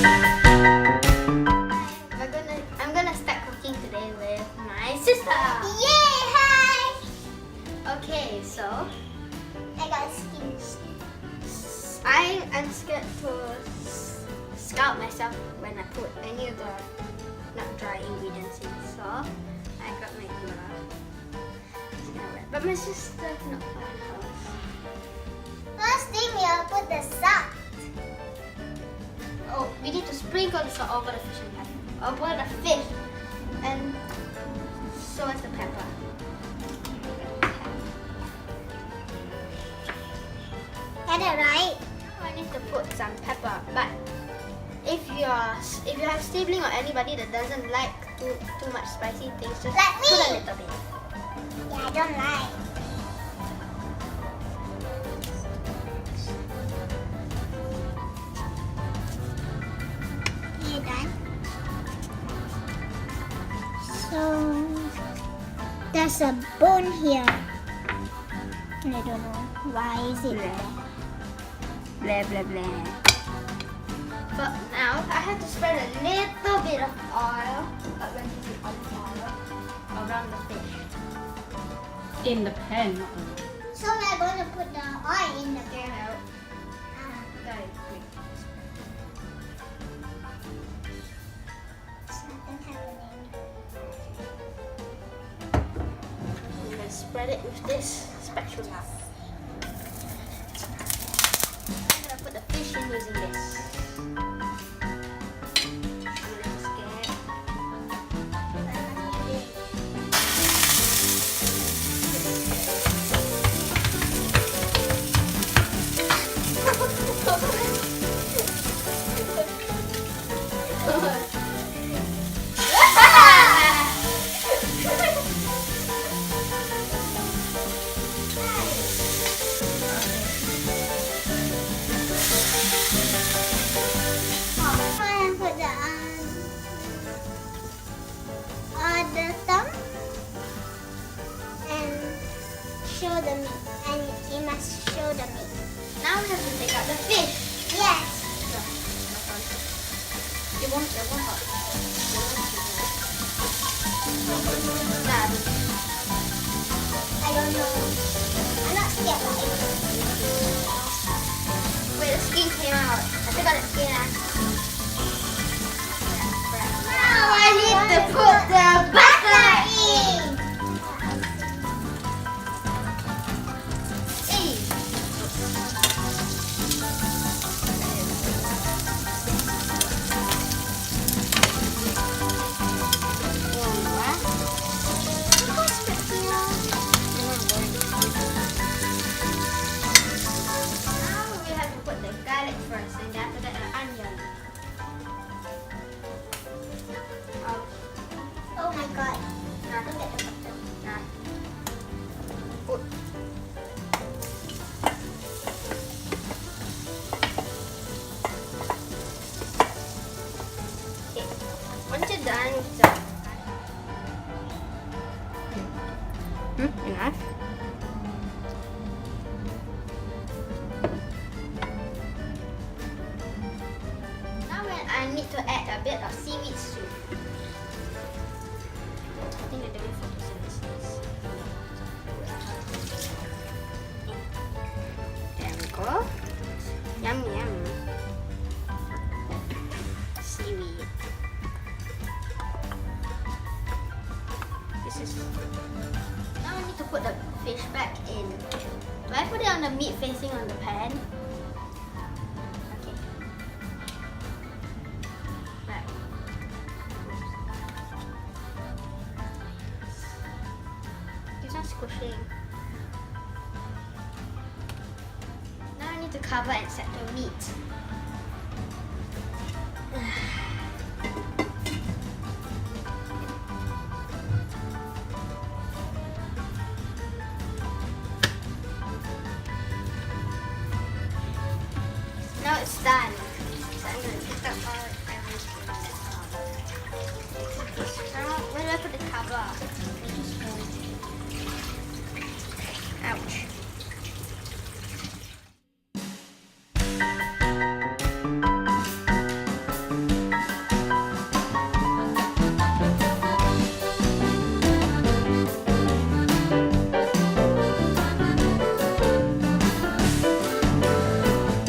I'm gonna start cooking today with my sister. Yay! Hi! Okay, so I got skin. I'm scared to scald myself when I put any of the not dry ingredients in. So I got my It's kinda wet. But my sister cannot find hers. First thing we'll put the salt. Oh, we need to sprinkle the salt over the fish and pepper. Over the fish. And so is the pepper. Get it right? Now I need to put some pepper. But if you have sibling or anybody that doesn't like too much spicy things, just Like me. put a little bit. Yeah, I don't like. You done? So there's a bone here. I don't know why is it there. Blah blah blah. But now I have to spread a little bit of oil, around the fish. In the pan, not on the So we're going to put the oil in the pan. Got it. Quick. Something happening. I'm gonna spread it with this spatula. I'm gonna put the fish in using this. The thumb and show the meat, and you must show the meat. Now we have to take out the fish. Yes. It won't hurt. I don't know. I'm not scared, but I don't know. Wait, the skin came out. I took out the skin. Now I need to put the butter in. Now we have to put the garlic first, and after that the onion. Oh my god. Nah, don't get the butter. Nah. Put. Okay. Once you're done with the enough. Now I need to add a bit of seaweed soup. I think they're doing photosynthesis. There we go. Yum yum. Seaweed. This is. Now I need to put the fish back in. Do I put it on the meat facing on the pan? Okay. Right. It's not squishing. Now I need to cover and set the meat. Now it's done. So I'm going to pick up all everything. Now, where do I put the cover? Ouch.